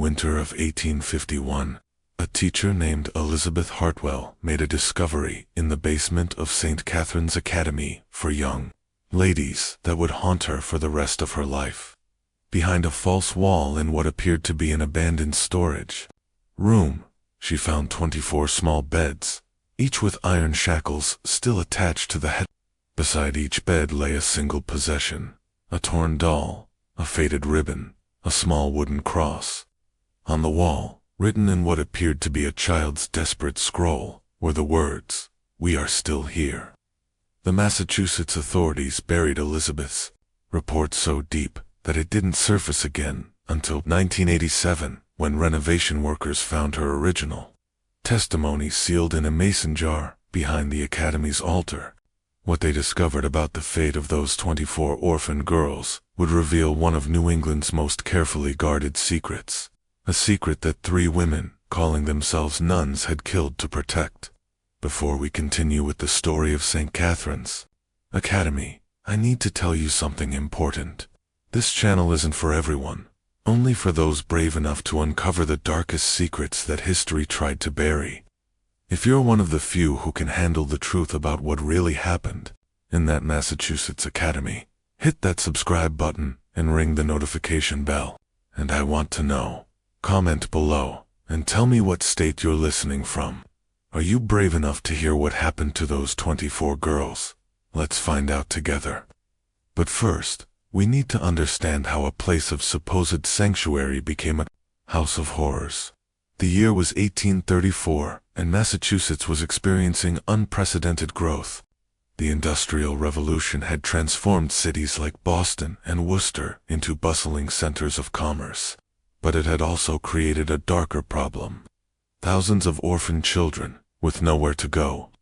winter of 1851, a teacher named Elizabeth Hartwell made a discovery in the basement of St. Catherine's Academy for young ladies that would haunt her for the rest of her life. Behind a false wall in what appeared to be an abandoned storage room, she found 24 small beds, each with iron shackles still attached to the head. Beside each bed lay a single possession, a torn doll, a faded ribbon, a small wooden cross. On the wall, written in what appeared to be a child's desperate scroll, were the words, "We are still here." The Massachusetts authorities buried Elizabeth's report so deep that it didn't surface again until 1987, when renovation workers found her original testimony sealed in a mason jar behind the Academy's altar. What they discovered about the fate of those 24 orphan girls would reveal one of New England's most carefully guarded secrets, a secret that 3 women, calling themselves nuns, had killed to protect. Before we continue with the story of St. Catherine's Academy, I need to tell you something important. This channel isn't for everyone, only for those brave enough to uncover the darkest secrets that history tried to bury. If you're one of the few who can handle the truth about what really happened in that Massachusetts Academy, hit that subscribe button and ring the notification bell. And I want to know. Comment below and tell me what state you're listening from. Are you brave enough to hear what happened to those 24 girls? Let's find out together. But first, we need to understand how a place of supposed sanctuary became a house of horrors. The year was 1834, and Massachusetts was experiencing unprecedented growth. The Industrial Revolution had transformed cities like Boston and Worcester into bustling centers of commerce. But it had also created a darker problem. Thousands of orphan children, with nowhere to go.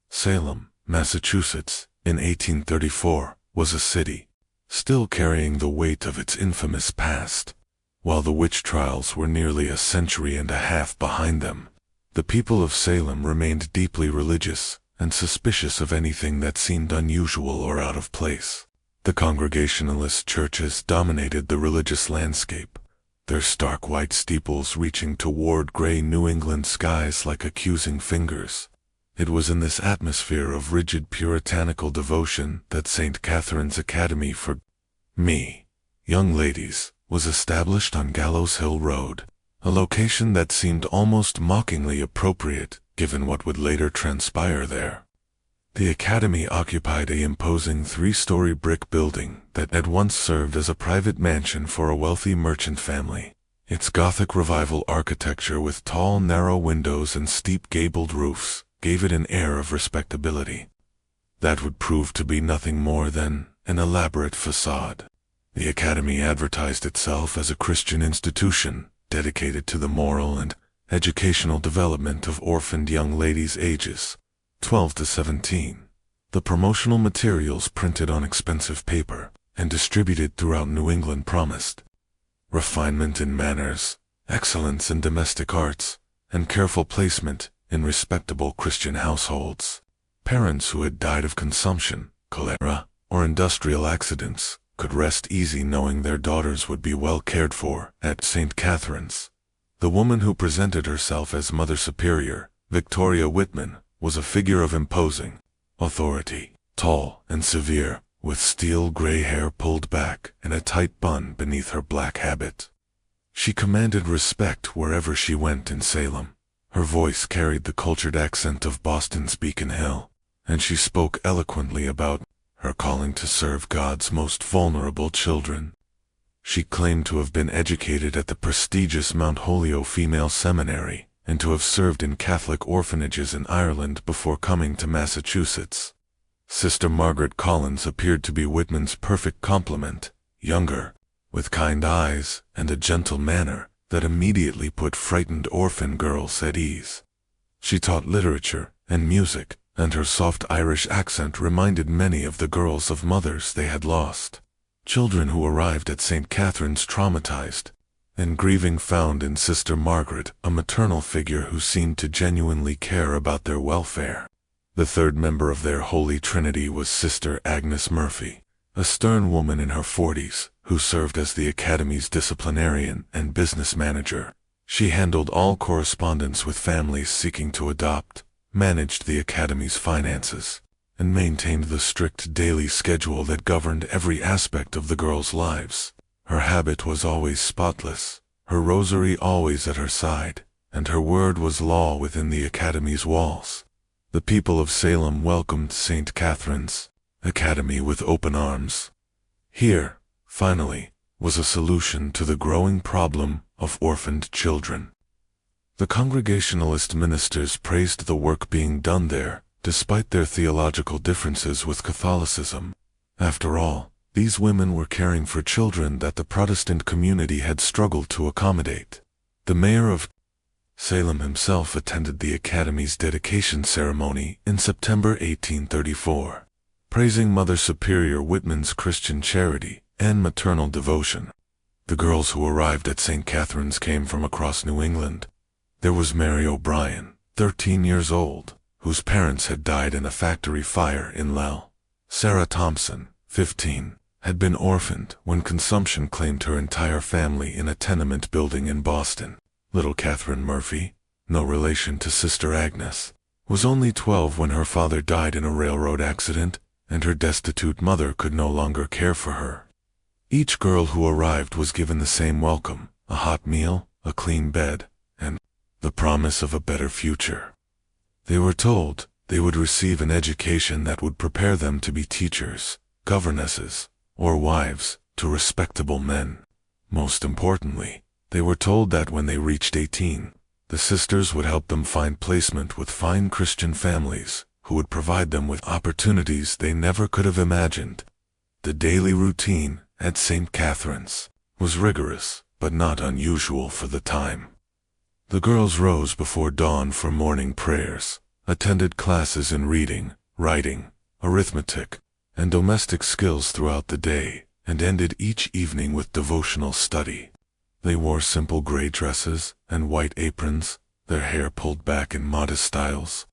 Salem, Massachusetts, in 1834, was a city, still carrying the weight of its infamous past. While the witch trials were nearly a century and a half behind them, the people of Salem remained deeply religious and suspicious of anything that seemed unusual or out of place. The Congregationalist churches dominated the religious landscape, their stark white steeples reaching toward gray New England skies like accusing fingers. It was in this atmosphere of rigid puritanical devotion that St. Catherine's Academy for young ladies was established on Gallows Hill Road, a location that seemed almost mockingly appropriate given what would later transpire there. The Academy occupied a imposing 3-story brick building that had once served as a private mansion for a wealthy merchant family. Its Gothic Revival architecture with tall, narrow windows and steep gabled roofs gave it an air of respectability. That would prove to be nothing more than an elaborate facade. The Academy advertised itself as a Christian institution dedicated to the moral and educational development of orphaned young ladies ages 12 to 17. The promotional materials printed on expensive paper and distributed throughout New England promised refinement in manners, excellence in domestic arts, and careful placement in respectable Christian households. Parents who had died of consumption, cholera, or industrial accidents could rest easy knowing their daughters would be well cared for at St. Catherine's. The woman who presented herself as Mother Superior, Victoria Whitman, was a figure of imposing authority, tall and severe, with steel gray hair pulled back and a tight bun beneath her black habit. She commanded respect wherever she went in Salem. Her voice carried the cultured accent of Boston's Beacon Hill, and she spoke eloquently about her calling to serve God's most vulnerable children. She claimed to have been educated at the prestigious Mount Holyoke Female Seminary and to have served in Catholic orphanages in Ireland before coming to Massachusetts. Sister Margaret Collins appeared to be Whitman's perfect complement, younger, with kind eyes and a gentle manner that immediately put frightened orphan girls at ease. She taught literature and music, and her soft Irish accent reminded many of the girls of mothers they had lost. Children who arrived at St. Catherine's traumatized and grieving found in Sister Margaret a maternal figure who seemed to genuinely care about their welfare. The third member of their Holy Trinity was Sister Agnes Murphy, a stern woman in her 40s who served as the Academy's disciplinarian and business manager. She handled all correspondence with families seeking to adopt, managed the Academy's finances, and maintained the strict daily schedule that governed every aspect of the girls' lives. Her habit was always spotless, her rosary always at her side, and her word was law within the Academy's walls. The people of Salem welcomed St. Catherine's Academy with open arms. Here, finally, was a solution to the growing problem of orphaned children. The Congregationalist ministers praised the work being done there, despite their theological differences with Catholicism. After all, these women were caring for children that the Protestant community had struggled to accommodate. The mayor of Salem himself attended the Academy's dedication ceremony in September 1834, praising Mother Superior Whitman's Christian charity and maternal devotion. The girls who arrived at St. Catherine's came from across New England. There was Mary O'Brien, 13 years old, whose parents had died in a factory fire in Lell. Sarah Thompson, 15, had been orphaned when consumption claimed her entire family in a tenement building in Boston. Little Catherine Murphy, no relation to Sister Agnes, was only 12 when her father died in a railroad accident, and her destitute mother could no longer care for her. Each girl who arrived was given the same welcome, a hot meal, a clean bed, and the promise of a better future. They were told they would receive an education that would prepare them to be teachers, governesses, or wives to respectable men. Most importantly, they were told that when they reached 18, the sisters would help them find placement with fine Christian families who would provide them with opportunities they never could have imagined. The daily routine at St. Catherine's was rigorous, but not unusual for the time. The girls rose before dawn for morning prayers, attended classes in reading, writing, arithmetic, and domestic skills throughout the day, and ended each evening with devotional study. They wore simple gray dresses and white aprons, their hair pulled back in modest styles.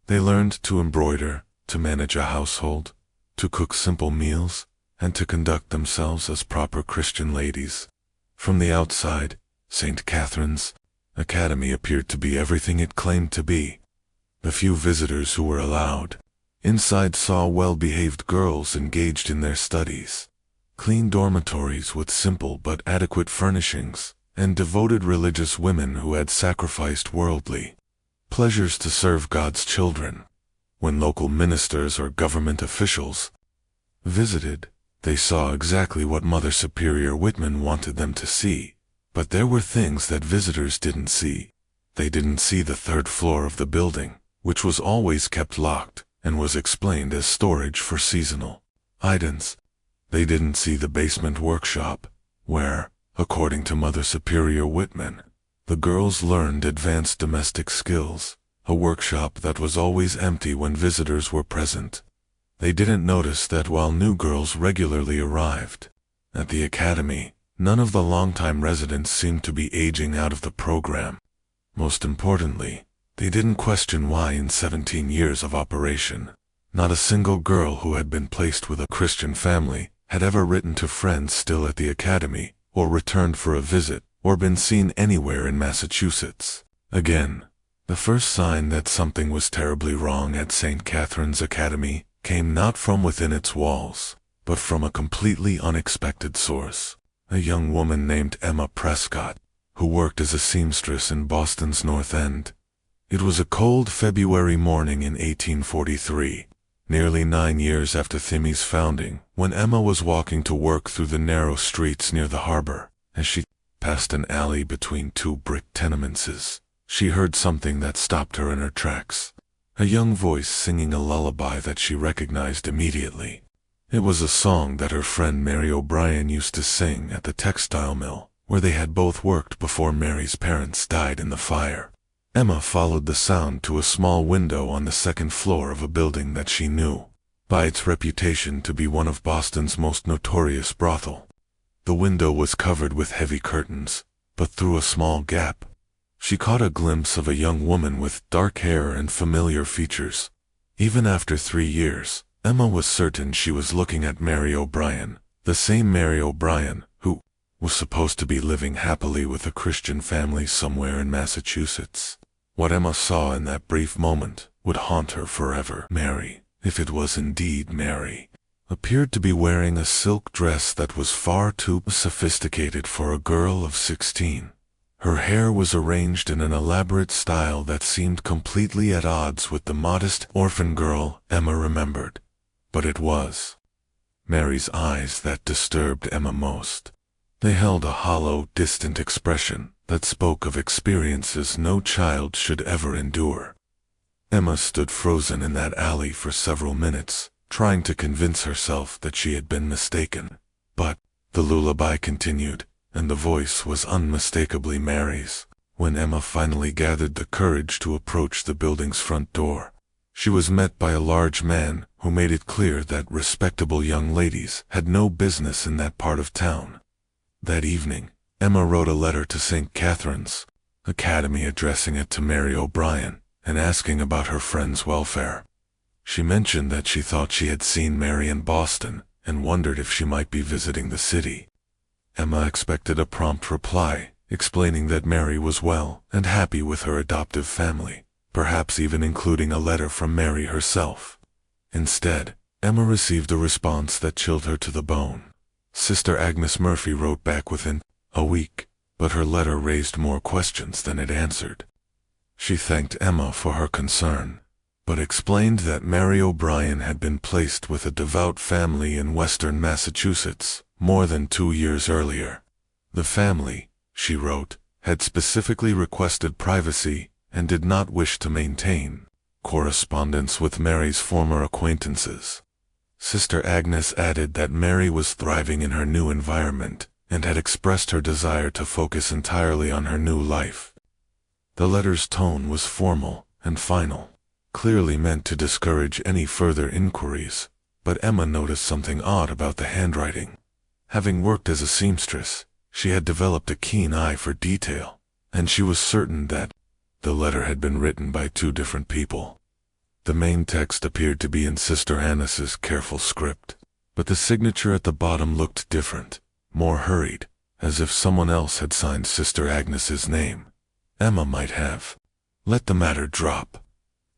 They learned to embroider, to manage a household, to cook simple meals, and to conduct themselves as proper Christian ladies. From the outside, St. Catherine's Academy appeared to be everything it claimed to be. The few visitors who were allowed inside saw well-behaved girls engaged in their studies, clean dormitories with simple but adequate furnishings, and devoted religious women who had sacrificed worldly pleasures to serve God's children. When local ministers or government officials visited, they saw exactly what Mother Superior Whitman wanted them to see, but there were things that visitors didn't see. They didn't see the third floor of the building, which was always kept locked and was explained as storage for seasonal items. They didn't see the basement workshop, where, according to Mother Superior Whitman, the girls learned advanced domestic skills, a workshop that was always empty when visitors were present. They didn't notice that while new girls regularly arrived at the Academy, none of the longtime residents seemed to be aging out of the program. Most importantly, they didn't question why in 17 years of operation, not a single girl who had been placed with a Christian family had ever written to friends still at the Academy, or returned for a visit, or been seen anywhere in Massachusetts. Again, the first sign that something was terribly wrong at St. Catherine's Academy came not from within its walls, but from a completely unexpected source. A young woman named Emma Prescott, who worked as a seamstress in Boston's North End. It was a cold February morning in 1843. Nearly 9 years after Thimme's founding, when Emma was walking to work through the narrow streets near the harbor. As she passed an alley between two brick tenements, she heard something that stopped her in her tracks. A young voice singing a lullaby that she recognized immediately. It was a song that her friend Mary O'Brien used to sing at the textile mill, where they had both worked before Mary's parents died in the fire. Emma followed the sound to a small window on the second floor of a building that she knew, by its reputation to be one of Boston's most notorious brothel. The window was covered with heavy curtains, but through a small gap, she caught a glimpse of a young woman with dark hair and familiar features. Even after 3 years, Emma was certain she was looking at Mary O'Brien, The same Mary O'Brien, who was supposed to be living happily with a Christian family somewhere in Massachusetts. What Emma saw in that brief moment would haunt her forever. Mary, if it was indeed Mary, appeared to be wearing a silk dress that was far too sophisticated for a girl of 16. Her hair was arranged in an elaborate style that seemed completely at odds with the modest orphan girl Emma remembered. But it was Mary's eyes that disturbed Emma most. They held a hollow, distant expression that spoke of experiences no child should ever endure. Emma stood frozen in that alley for several minutes, trying to convince herself that she had been mistaken. But the lullaby continued, and the voice was unmistakably Mary's. When Emma finally gathered the courage to approach the building's front door, she was met by a large man who made it clear that respectable young ladies had no business in that part of town. That evening, Emma wrote a letter to St. Catherine's Academy addressing it to Mary O'Brien and asking about her friend's welfare. She mentioned that she thought she had seen Mary in Boston and wondered if she might be visiting the city. Emma expected a prompt reply, explaining that Mary was well and happy with her adoptive family, perhaps even including a letter from Mary herself. Instead, Emma received a response that chilled her to the bone. Sister Agnes Murphy wrote back within a week, but her letter raised more questions than it answered. She thanked Emma for her concern, but explained that Mary O'Brien had been placed with a devout family in western Massachusetts more than 2 years earlier. The family, she wrote, had specifically requested privacy and did not wish to maintain correspondence with Mary's former acquaintances. Sister Agnes added that Mary was thriving in her new environment and had expressed her desire to focus entirely on her new life. The letter's tone was formal and final, clearly meant to discourage any further inquiries, but Emma noticed something odd about the handwriting. Having worked as a seamstress, she had developed a keen eye for detail, and she was certain that the letter had been written by 2 different people. The main text appeared to be in Sister Agnes's careful script, but the signature at the bottom looked different, more hurried, as if someone else had signed Sister Agnes's name. Emma might have let the matter drop.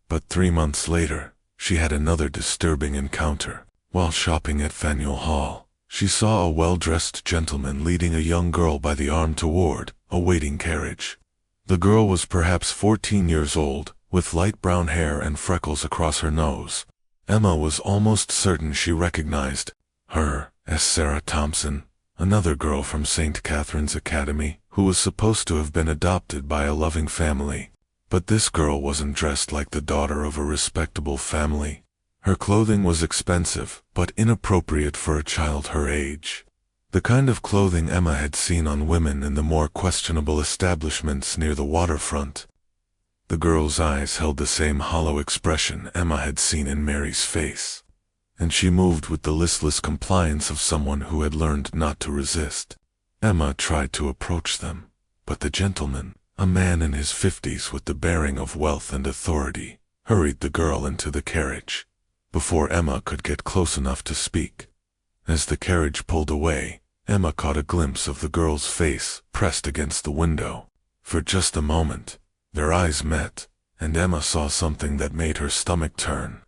But 3 months later, she had another disturbing encounter. While shopping at Faneuil Hall, she saw a well-dressed gentleman leading a young girl by the arm toward a waiting carriage. The girl was perhaps 14 years old, with light brown hair and freckles across her nose. Emma was almost certain she recognized her as Sarah Thompson, another girl from St. Catherine's Academy, who was supposed to have been adopted by a loving family. But this girl wasn't dressed like the daughter of a respectable family. Her clothing was expensive, but inappropriate for a child her age. The kind of clothing Emma had seen on women in the more questionable establishments near the waterfront. The girl's eyes held the same hollow expression Emma had seen in Mary's face, and she moved with the listless compliance of someone who had learned not to resist. Emma tried to approach them, but the gentleman, a man in his 50s with the bearing of wealth and authority, hurried the girl into the carriage before Emma could get close enough to speak. As the carriage pulled away, Emma caught a glimpse of the girl's face pressed against the window. For just a moment, their eyes met, and Emma saw something that made her stomach turn,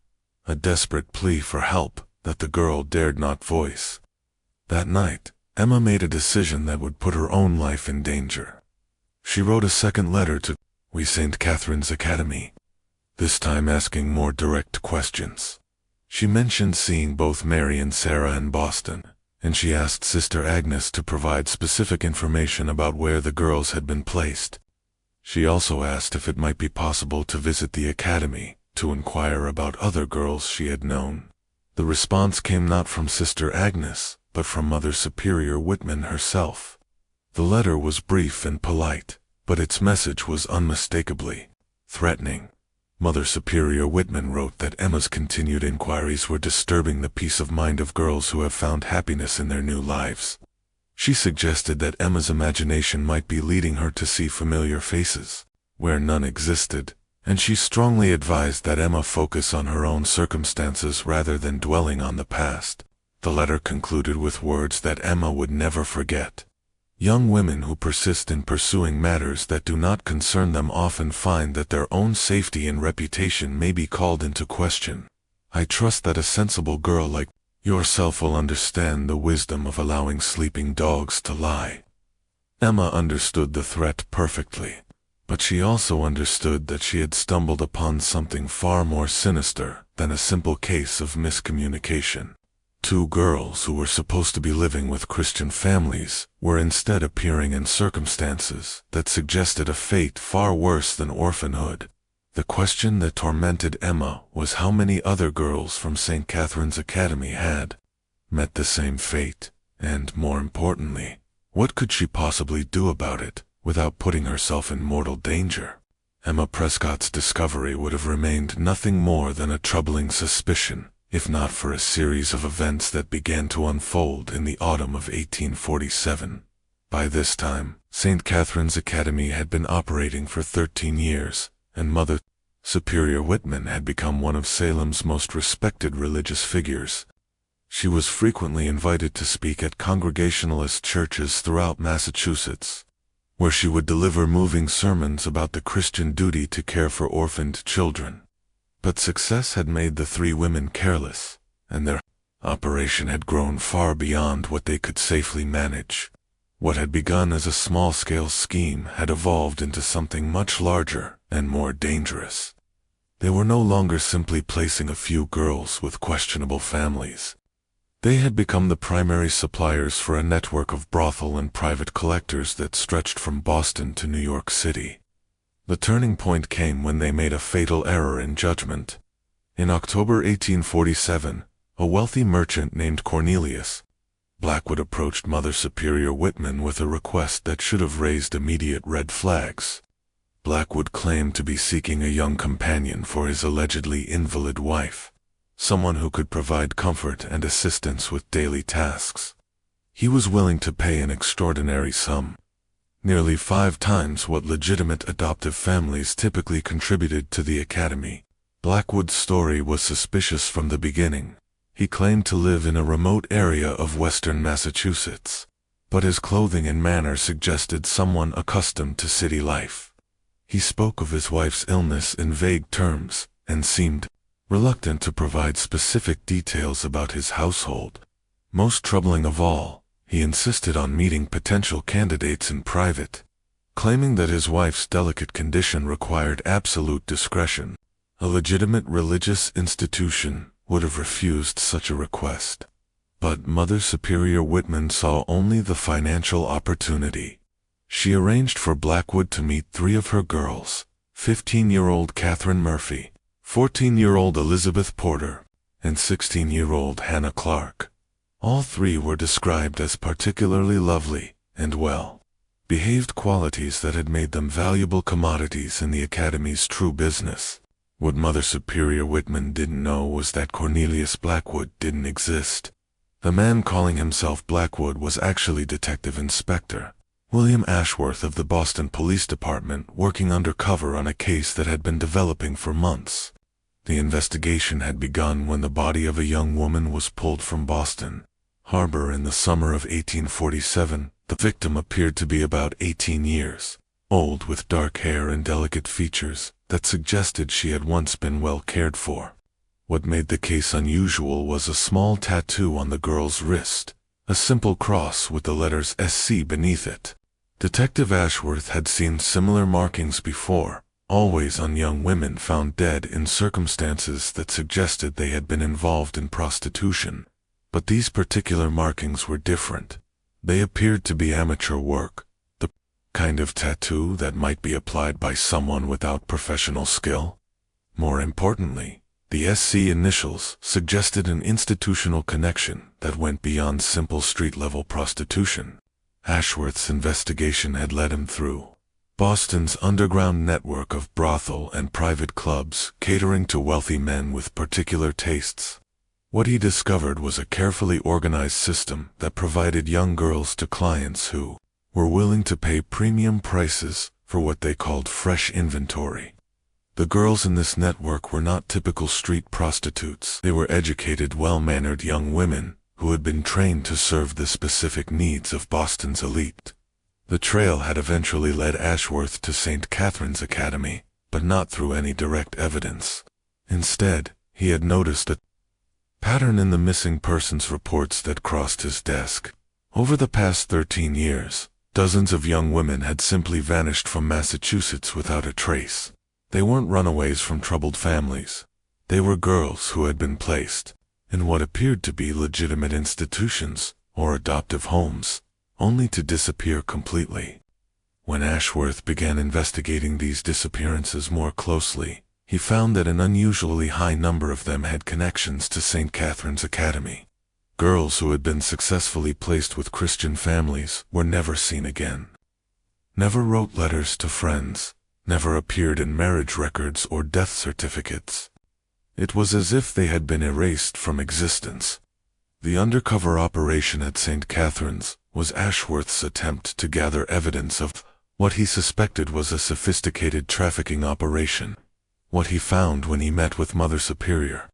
a desperate plea for help that the girl dared not voice. That night, Emma made a decision that would put her own life in danger. She wrote a second letter to St. Catherine's Academy, this time asking more direct questions. She mentioned seeing both Mary and Sarah in Boston, and she asked Sister Agnes to provide specific information about where the girls had been placed. She also asked if it might be possible to visit the academy to inquire about other girls she had known. The response came not from Sister Agnes, but from Mother Superior Whitman herself. The letter was brief and polite, but its message was unmistakably threatening. Mother Superior Whitman wrote that Emma's continued inquiries were disturbing the peace of mind of girls who have found happiness in their new lives. She suggested that Emma's imagination might be leading her to see familiar faces, where none existed, and she strongly advised that Emma focus on her own circumstances rather than dwelling on the past. The letter concluded with words that Emma would never forget. Young women who persist in pursuing matters that do not concern them often find that their own safety and reputation may be called into question. I trust that a sensible girl like yourself will understand the wisdom of allowing sleeping dogs to lie. Emma understood the threat perfectly, but she also understood that she had stumbled upon something far more sinister than a simple case of miscommunication. Two girls who were supposed to be living with Christian families were instead appearing in circumstances that suggested a fate far worse than orphanhood. The question that tormented Emma was how many other girls from St. Catherine's Academy had met the same fate, and, more importantly, what could she possibly do about it without putting herself in mortal danger? Emma Prescott's discovery would have remained nothing more than a troubling suspicion, if not for a series of events that began to unfold in the autumn of 1847. By this time, St. Catherine's Academy had been operating for 13 years, and Mother Superior Whitman had become one of Salem's most respected religious figures. She was frequently invited to speak at Congregationalist churches throughout Massachusetts, where she would deliver moving sermons about the Christian duty to care for orphaned children. But success had made the three women careless, and their operation had grown far beyond what they could safely manage. What had begun as a small-scale scheme had evolved into something much larger and more dangerous. They were no longer simply placing a few girls with questionable families. They had become the primary suppliers for a network of brothel and private collectors that stretched from Boston to New York City. The turning point came when they made a fatal error in judgment. In October 1847, a wealthy merchant named Cornelius Blackwood approached Mother Superior Whitman with a request that should have raised immediate red flags. Blackwood claimed to be seeking a young companion for his allegedly invalid wife, someone who could provide comfort and assistance with daily tasks. He was willing to pay an extraordinary sum, nearly 5 times what legitimate adoptive families typically contributed to the Academy. Blackwood's story was suspicious from the beginning. He claimed to live in a remote area of western Massachusetts, but his clothing and manner suggested someone accustomed to city life. He spoke of his wife's illness in vague terms and seemed reluctant to provide specific details about his household. Most troubling of all, he insisted on meeting potential candidates in private, claiming that his wife's delicate condition required absolute discretion. A legitimate religious institution would have refused such a request. But Mother Superior Whitman saw only the financial opportunity. She arranged for Blackwood to meet 3 of her girls, 15-year-old Catherine Murphy, 14-year-old Elizabeth Porter, and 16-year-old Hannah Clark. All 3 were described as particularly lovely and well-behaved, qualities that had made them valuable commodities in the Academy's true business. What Mother Superior Whitman didn't know was that Cornelius Blackwood didn't exist. The man calling himself Blackwood was actually Detective Inspector William Ashworth of the Boston Police Department, working undercover on a case that had been developing for months. The investigation had begun when the body of a young woman was pulled from Boston Harbor in the summer of 1847. The victim appeared to be about 18 years old, with dark hair and delicate features that suggested she had once been well cared for. What made the case unusual was a small tattoo on the girl's wrist, a simple cross with the letters SC beneath it. Detective Ashworth had seen similar markings before, always on young women found dead in circumstances that suggested they had been involved in prostitution. But these particular markings were different. They appeared to be amateur work, the kind of tattoo that might be applied by someone without professional skill. More importantly, the SC initials suggested an institutional connection that went beyond simple street-level prostitution. Ashworth's investigation had led him through Boston's underground network of brothel and private clubs catering to wealthy men with particular tastes. What he discovered was a carefully organized system that provided young girls to clients who were willing to pay premium prices for what they called fresh inventory. The girls in this network were not typical street prostitutes. They were educated, well-mannered young women who had been trained to serve the specific needs of Boston's elite. The trail had eventually led Ashworth to St. Catherine's Academy, but not through any direct evidence. Instead, he had noticed a pattern in the missing persons reports that crossed his desk. Over the past 13 years, dozens of young women had simply vanished from Massachusetts without a trace. They weren't runaways from troubled families. They were girls who had been placed in what appeared to be legitimate institutions or adoptive homes, only to disappear completely. When Ashworth began investigating these disappearances more closely, he found that an unusually high number of them had connections to St. Catherine's Academy. Girls who had been successfully placed with Christian families were never seen again. Never wrote letters to friends, never appeared in marriage records or death certificates. It was as if they had been erased from existence. The undercover operation at St. Catherine's was Ashworth's attempt to gather evidence of what he suspected was a sophisticated trafficking operation. What he found when he met with Mother Superior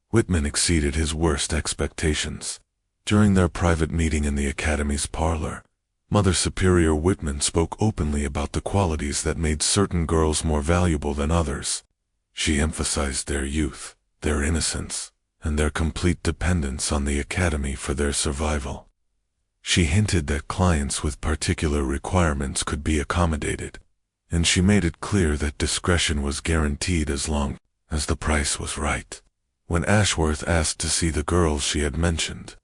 Whitman exceeded his worst expectations. During their private meeting in the Academy's parlor, Mother Superior Whitman spoke openly about the qualities that made certain girls more valuable than others. She emphasized their youth, their innocence, and their complete dependence on the Academy for their survival. She hinted that clients with particular requirements could be accommodated, and she made it clear that discretion was guaranteed as long as the price was right. When Ashworth asked to see the girls she had mentioned,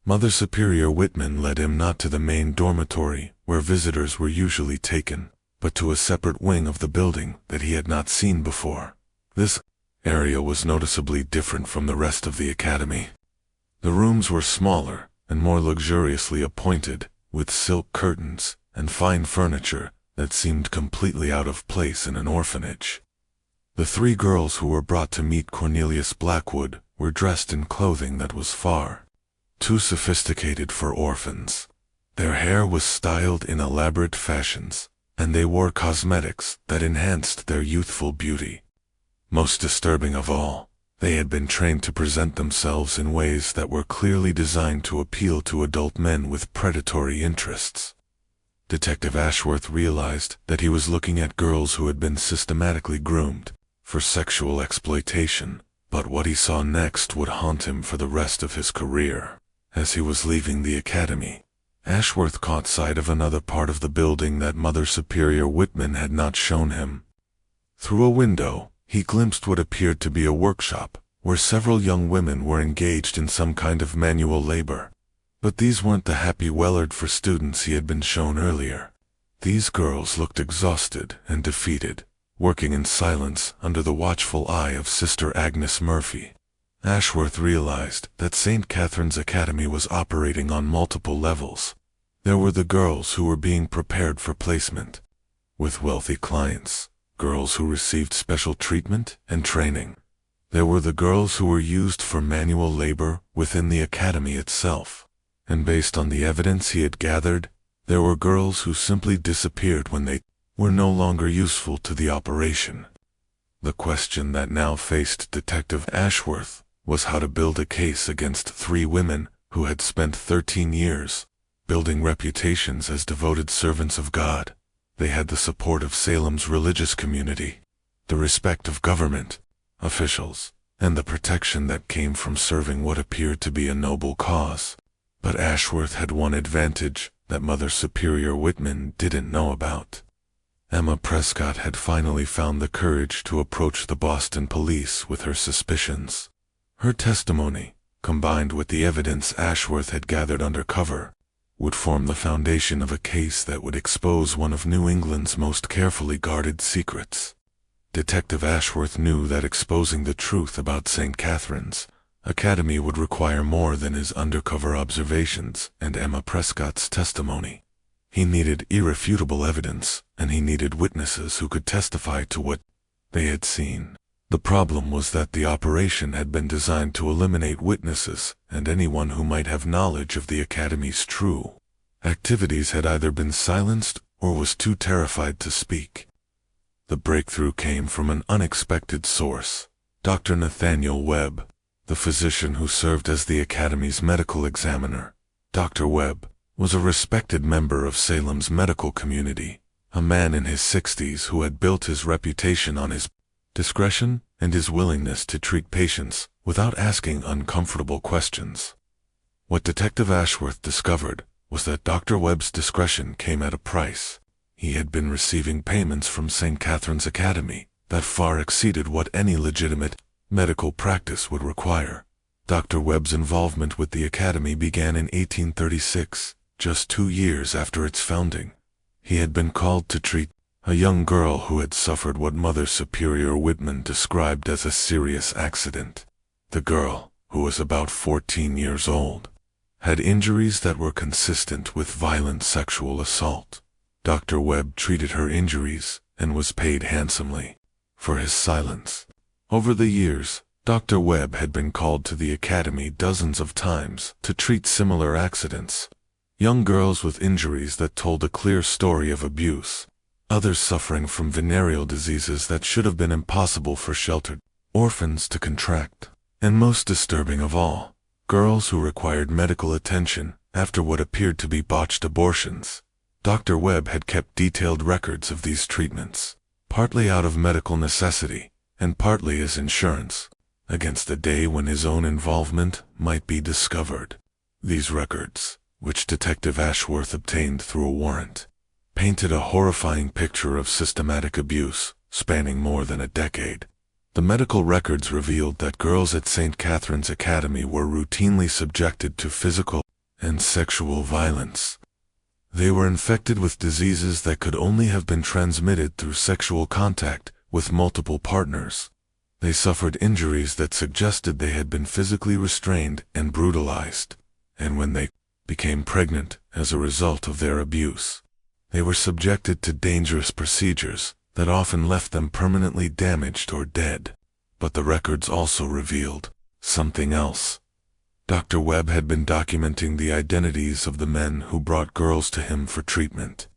Mother Superior Whitman led him not to the main dormitory where visitors were usually taken, but to a separate wing of the building that he had not seen before. This area was noticeably different from the rest of the Academy. The rooms were smaller and more luxuriously appointed, with silk curtains and fine furniture that seemed completely out of place in an orphanage. The three girls who were brought to meet Cornelius Blackwood were dressed in clothing that was far too sophisticated for orphans. Their hair was styled in elaborate fashions, and they wore cosmetics that enhanced their youthful beauty. Most disturbing of all, they had been trained to present themselves in ways that were clearly designed to appeal to adult men with predatory interests. Detective Ashworth realized that he was looking at girls who had been systematically groomed for sexual exploitation, but what he saw next would haunt him for the rest of his career. As he was leaving the Academy, Ashworth caught sight of another part of the building that Mother Superior Whitman had not shown him. Through a window, he glimpsed what appeared to be a workshop, where several young women were engaged in some kind of manual labor. But these weren't the happy Wellard-for students he had been shown earlier. These girls looked exhausted and defeated, working in silence under the watchful eye of Sister Agnes Murphy. Ashworth realized that St. Catherine's Academy was operating on multiple levels. There were the girls who were being prepared for placement with wealthy clients, girls who received special treatment and training. There were the girls who were used for manual labor within the Academy itself. And based on the evidence he had gathered, there were girls who simply disappeared when they were no longer useful to the operation. The question that now faced Detective Ashworth was how to build a case against three women who had spent 13 years building reputations as devoted servants of God. They had the support of Salem's religious community, the respect of government officials, and the protection that came from serving what appeared to be a noble cause. But Ashworth had one advantage that Mother Superior Whitman didn't know about. Emma Prescott had finally found the courage to approach the Boston police with her suspicions. Her testimony, combined with the evidence Ashworth had gathered undercover, would form the foundation of a case that would expose one of New England's most carefully guarded secrets. Detective Ashworth knew that exposing the truth about St. Catherine's Academy would require more than his undercover observations and Emma Prescott's testimony. He needed irrefutable evidence, and he needed witnesses who could testify to what they had seen. The problem was that the operation had been designed to eliminate witnesses and anyone who might have knowledge of the Academy's true activities had either been silenced or was too terrified to speak. The breakthrough came from an unexpected source, Dr. Nathaniel Webb, The physician who served as the Academy's medical examiner, Dr. Webb, was a respected member of Salem's medical community, a man in his 60s who had built his reputation on his discretion and his willingness to treat patients without asking uncomfortable questions. What Detective Ashworth discovered was that Dr. Webb's discretion came at a price. He had been receiving payments from St. Catherine's Academy that far exceeded what any legitimate medical practice would require. Dr. Webb's involvement with the Academy began in 1836, just 2 years after its founding. He had been called to treat a young girl who had suffered what Mother Superior Whitman described as a serious accident. The girl, who was about 14 years old, had injuries that were consistent with violent sexual assault. Dr. Webb treated her injuries and was paid handsomely for his silence. Over the years, Dr. Webb had been called to the Academy dozens of times to treat similar accidents. Young girls with injuries that told a clear story of abuse, others suffering from venereal diseases that should have been impossible for sheltered orphans to contract, and most disturbing of all, girls who required medical attention after what appeared to be botched abortions. Dr. Webb had kept detailed records of these treatments, partly out of medical necessity and partly as insurance, against the day when his own involvement might be discovered. These records, which Detective Ashworth obtained through a warrant, painted a horrifying picture of systematic abuse spanning more than a decade. The medical records revealed that girls at St. Catherine's Academy were routinely subjected to physical and sexual violence. They were infected with diseases that could only have been transmitted through sexual contact with multiple partners. They suffered injuries that suggested they had been physically restrained and brutalized, and when they became pregnant as a result of their abuse, they were subjected to dangerous procedures that often left them permanently damaged or dead. But the records also revealed something else. Dr. Webb had been documenting the identities of the men who brought girls to him for treatment.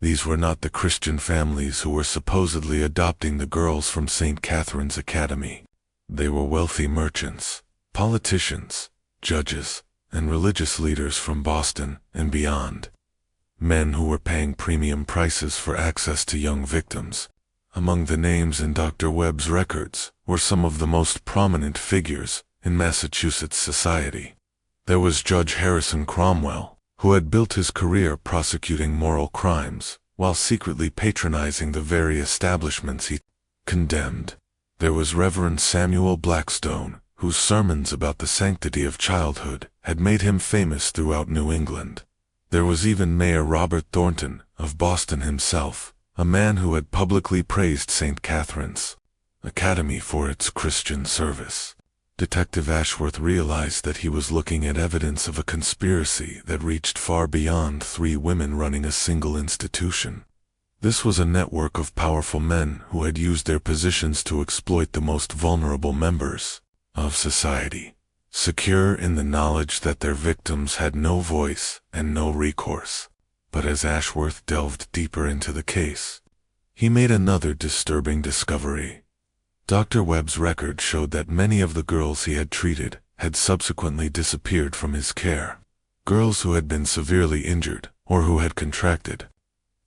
These were not the Christian families who were supposedly adopting the girls from St. Catherine's Academy. They were wealthy merchants, politicians, judges, and religious leaders from Boston and beyond. Men who were paying premium prices for access to young victims. Among the names in Dr. Webb's records were some of the most prominent figures in Massachusetts society. There was Judge Harrison Cromwell, who had built his career prosecuting moral crimes while secretly patronizing the very establishments he condemned. There was Reverend Samuel Blackstone, whose sermons about the sanctity of childhood had made him famous throughout New England. There was even Mayor Robert Thornton of Boston himself, a man who had publicly praised St. Catherine's Academy for its Christian service. Detective Ashworth realized that he was looking at evidence of a conspiracy that reached far beyond 3 women running a single institution. This was a network of powerful men who had used their positions to exploit the most vulnerable members of society, secure in the knowledge that their victims had no voice and no recourse. But as Ashworth delved deeper into the case, he made another disturbing discovery. Dr. Webb's record showed that many of the girls he had treated had subsequently disappeared from his care. Girls who had been severely injured or who had contracted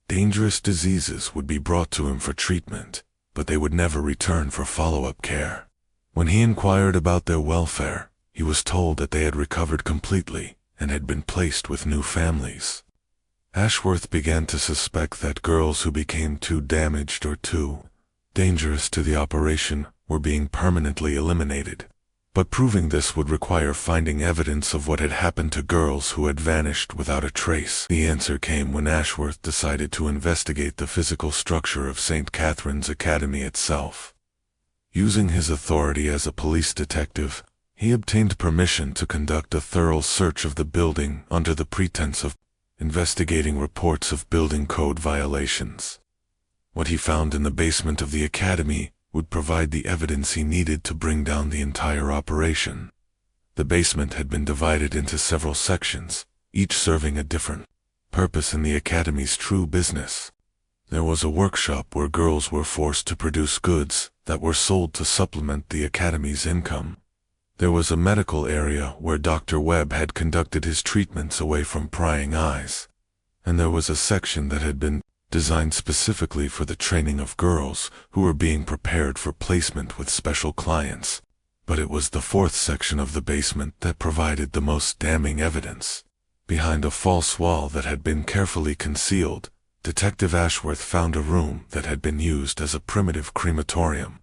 dangerous diseases would be brought to him for treatment, but they would never return for follow-up care. When he inquired about their welfare, he was told that they had recovered completely and had been placed with new families. Ashworth began to suspect that girls who became too damaged or too dangerous to the operation were being permanently eliminated. But proving this would require finding evidence of what had happened to girls who had vanished without a trace. The answer came when Ashworth decided to investigate the physical structure of St. Catherine's Academy itself. Using his authority as a police detective, he obtained permission to conduct a thorough search of the building under the pretense of investigating reports of building code violations. What he found in the basement of the Academy would provide the evidence he needed to bring down the entire operation. The basement had been divided into several sections, each serving a different purpose in the Academy's true business. There was a workshop where girls were forced to produce goods that were sold to supplement the Academy's income. There was a medical area where Dr. Webb had conducted his treatments away from prying eyes, and there was a section that had been designed specifically for the training of girls who were being prepared for placement with special clients. But it was the fourth section of the basement that provided the most damning evidence. Behind a false wall that had been carefully concealed, Detective Ashworth found a room that had been used as a primitive crematorium.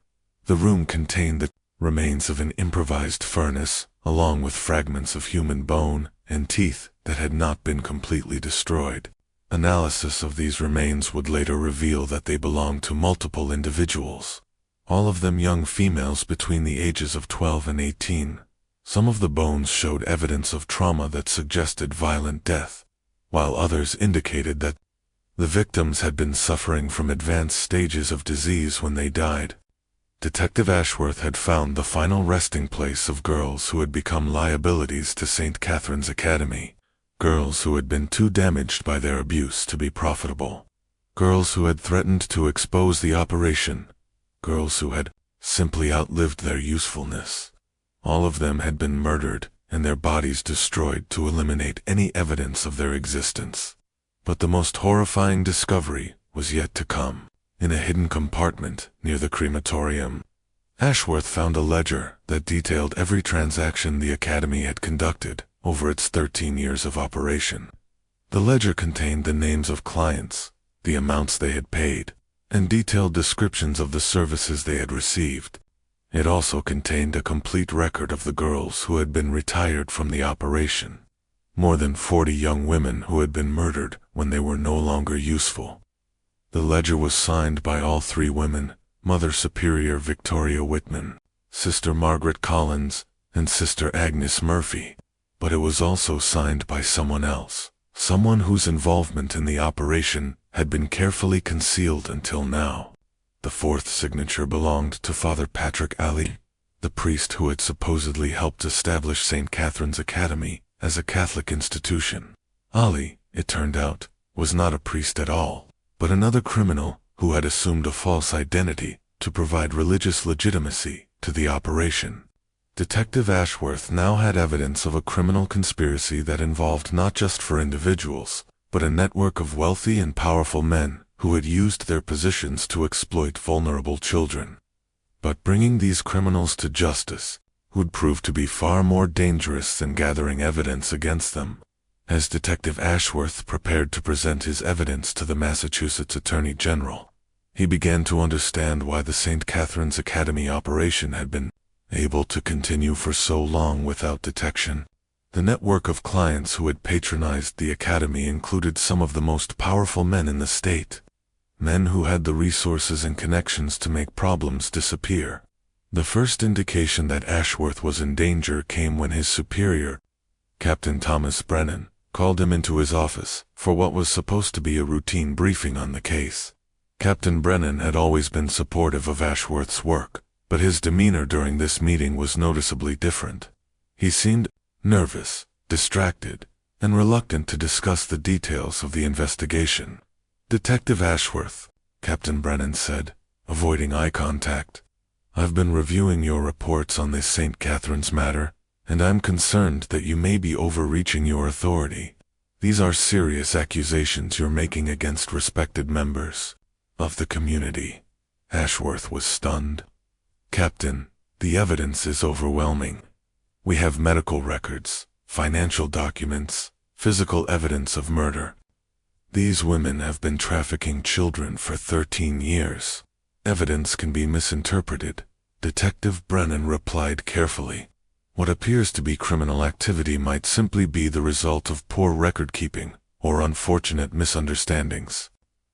The room contained the remains of an improvised furnace, along with fragments of human bone and teeth that had not been completely destroyed. Analysis of these remains would later reveal that they belonged to multiple individuals, all of them young females between the ages of 12 and 18. Some of the bones showed evidence of trauma that suggested violent death, while others indicated that the victims had been suffering from advanced stages of disease when they died. Detective Ashworth had found the final resting place of girls who had become liabilities to St. Catherine's Academy, girls who had been too damaged by their abuse to be profitable, girls who had threatened to expose the operation, girls who had simply outlived their usefulness. All of them had been murdered and their bodies destroyed to eliminate any evidence of their existence. But the most horrifying discovery was yet to come. In a hidden compartment near the crematorium, Ashworth found a ledger that detailed every transaction the Academy had conducted over its 13 years of operation. The ledger contained the names of clients, the amounts they had paid, and detailed descriptions of the services they had received. It also contained a complete record of the girls who had been retired from the operation. More than 40 young women who had been murdered when they were no longer useful. The ledger was signed by all three women, Mother Superior Victoria Whitman, Sister Margaret Collins, and Sister Agnes Murphy. But it was also signed by someone else, someone whose involvement in the operation had been carefully concealed until now. The fourth signature belonged to Father Patrick Ali, the priest who had supposedly helped establish St. Catherine's Academy as a Catholic institution. Ali, it turned out, was not a priest at all, but another criminal who had assumed a false identity to provide religious legitimacy to the operation. Detective Ashworth now had evidence of a criminal conspiracy that involved not just for individuals, but a network of wealthy and powerful men who had used their positions to exploit vulnerable children. But bringing these criminals to justice would prove to be far more dangerous than gathering evidence against them. As Detective Ashworth prepared to present his evidence to the Massachusetts Attorney General, he began to understand why the St. Catherine's Academy operation had been able to continue for so long without detection. The network of clients who had patronized the Academy included some of the most powerful men in the state, men who had the resources and connections to make problems disappear. The first indication that Ashworth was in danger came when his superior, Captain Thomas Brennan, called him into his office for what was supposed to be a routine briefing on the case. Captain Brennan had always been supportive of Ashworth's work, but his demeanor during this meeting was noticeably different. He seemed nervous, distracted, and reluctant to discuss the details of the investigation. "Detective Ashworth," Captain Brennan said, avoiding eye contact, "I've been reviewing your reports on this St. Catherine's matter, and I'm concerned that you may be overreaching your authority. These are serious accusations you're making against respected members of the community." Ashworth was stunned. "Captain, the evidence is overwhelming. We have medical records, financial documents, physical evidence of murder. These women have been trafficking children for 13 years. Evidence can be misinterpreted," Detective Brennan replied carefully. "What appears to be criminal activity might simply be the result of poor record-keeping or unfortunate misunderstandings.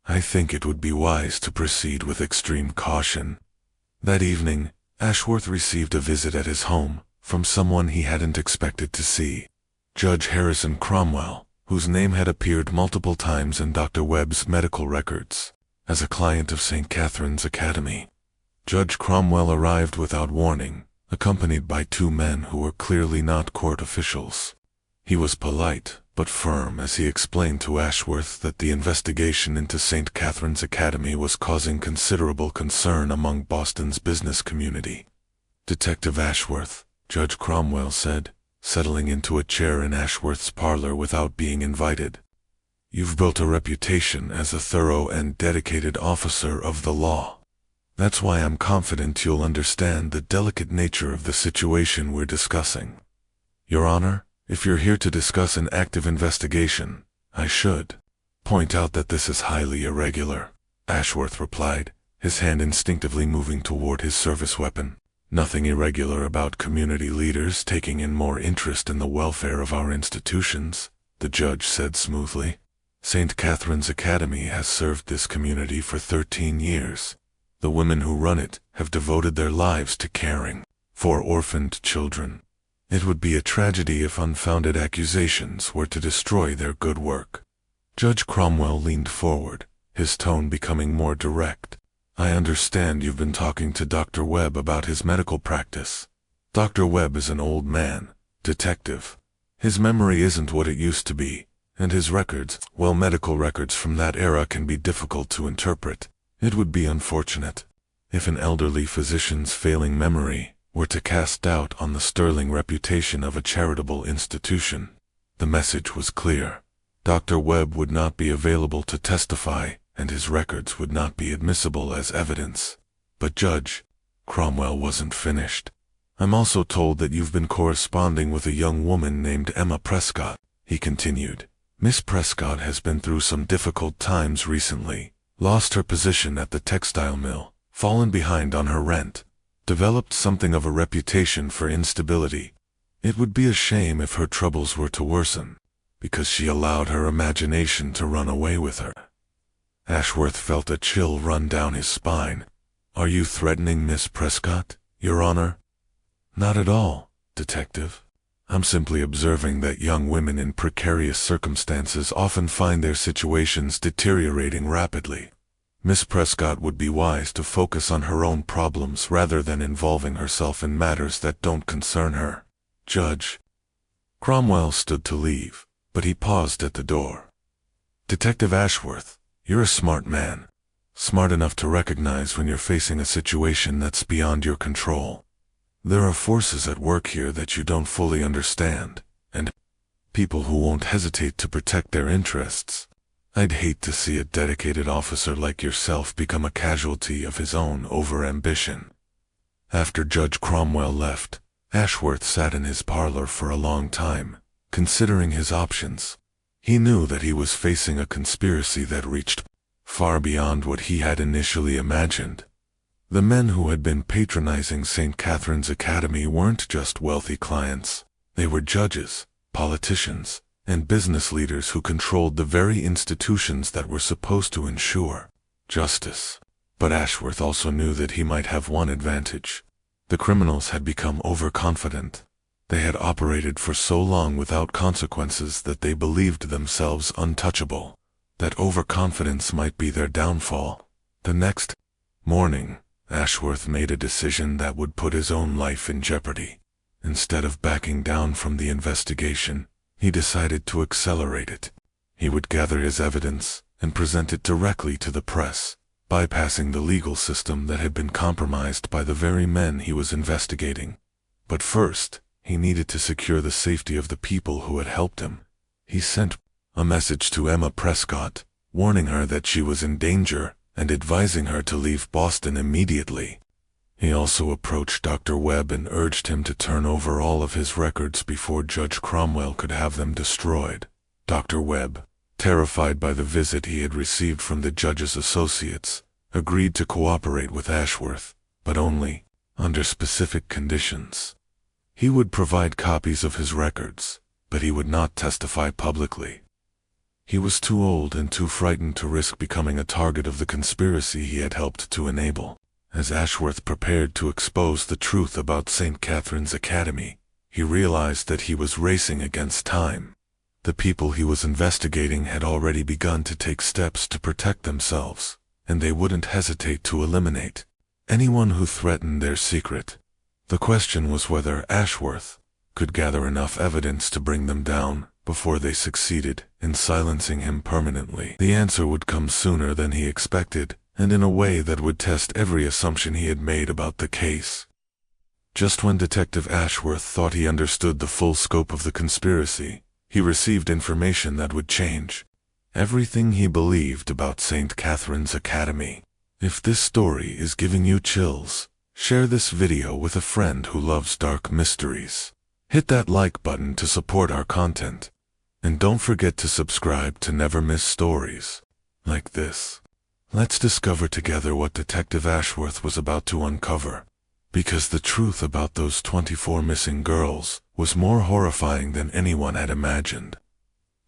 I think it would be wise to proceed with extreme caution." That evening, Ashworth received a visit at his home from someone he hadn't expected to see. Judge Harrison Cromwell, whose name had appeared multiple times in Dr. Webb's medical records as a client of St. Catherine's Academy. Judge Cromwell arrived without warning, accompanied by two men who were clearly not court officials. He was polite but firm as he explained to Ashworth that the investigation into St. Catherine's Academy was causing considerable concern among Boston's business community. "Detective Ashworth, Judge Cromwell said, settling into a chair in Ashworth's parlor without being invited. You've built a reputation as a thorough and dedicated officer of the law. That's why I'm confident you'll understand the delicate nature of the situation we're discussing. Your Honor, if you're here to discuss an active investigation, I should point out that this is highly irregular, Ashworth replied, his hand instinctively moving toward his service weapon. Nothing irregular about community leaders taking in more interest in the welfare of our institutions, the judge said smoothly. St. Catherine's Academy has served this community for 13 years. The women who run it have devoted their lives to caring for orphaned children. It would be a tragedy if unfounded accusations were to destroy their good work. Judge Cromwell leaned forward, his tone becoming more direct. I understand you've been talking to Dr. Webb about his medical practice. Dr. Webb is an old man, detective. His memory isn't what it used to be, and his records, well, medical records from that era can be difficult to interpret. It would be unfortunate if an elderly physician's failing memory were to cast doubt on the sterling reputation of a charitable institution. The message was clear. Dr. Webb would not be available to testify, and his records would not be admissible as evidence. But Judge Cromwell wasn't finished. I'm also told that you've been corresponding with a young woman named Emma Prescott, he continued. Miss Prescott has been through some difficult times recently, lost her position at the textile mill, fallen behind on her rent, developed something of a reputation for instability. It would be a shame if her troubles were to worsen, because she allowed her imagination to run away with her. Ashworth felt a chill run down his spine. Are you threatening Miss Prescott, Your Honor? Not at all, Detective. I'm simply observing that young women in precarious circumstances often find their situations deteriorating rapidly. Miss Prescott would be wise to focus on her own problems rather than involving herself in matters that don't concern her. Judge Cromwell stood to leave, but he paused at the door. Detective Ashworth, you're a smart man. Smart enough to recognize when you're facing a situation that's beyond your control. There are forces at work here that you don't fully understand, and people who won't hesitate to protect their interests. I'd hate to see a dedicated officer like yourself become a casualty of his own overambition. After Judge Cromwell left, Ashworth sat in his parlor for a long time, considering his options. He knew that he was facing a conspiracy that reached far beyond what he had initially imagined. The men who had been patronizing St. Catherine's Academy weren't just wealthy clients. They were judges, politicians, and business leaders who controlled the very institutions that were supposed to ensure justice. But Ashworth also knew that he might have one advantage. The criminals had become overconfident. They had operated for so long without consequences that they believed themselves untouchable. That overconfidence might be their downfall. The next morning, Ashworth made a decision that would put his own life in jeopardy. Instead of backing down from the investigation, he decided to accelerate it. He would gather his evidence and present it directly to the press, bypassing the legal system that had been compromised by the very men he was investigating. But first, he needed to secure the safety of the people who had helped him. He sent a message to Emma Prescott, warning her that she was in danger and advising her to leave Boston immediately. He also approached Dr. Webb and urged him to turn over all of his records before Judge Cromwell could have them destroyed. Dr. Webb, terrified by the visit he had received from the judge's associates, agreed to cooperate with Ashworth, but only under specific conditions. He would provide copies of his records, but he would not testify publicly. He was too old and too frightened to risk becoming a target of the conspiracy he had helped to enable. As Ashworth prepared to expose the truth about St. Catherine's Academy, he realized that he was racing against time. The people he was investigating had already begun to take steps to protect themselves, and they wouldn't hesitate to eliminate anyone who threatened their secret. The question was whether Ashworth could gather enough evidence to bring them down before they succeeded in silencing him permanently. The answer would come sooner than he expected, and in a way that would test every assumption he had made about the case. Just when Detective Ashworth thought he understood the full scope of the conspiracy, he received information that would change everything he believed about St. Catherine's Academy. If this story is giving you chills, share this video with a friend who loves dark mysteries. Hit that like button to support our content. And don't forget to subscribe to never miss stories like this. Let's discover together what Detective Ashworth was about to uncover. Because the truth about those 24 missing girls was more horrifying than anyone had imagined.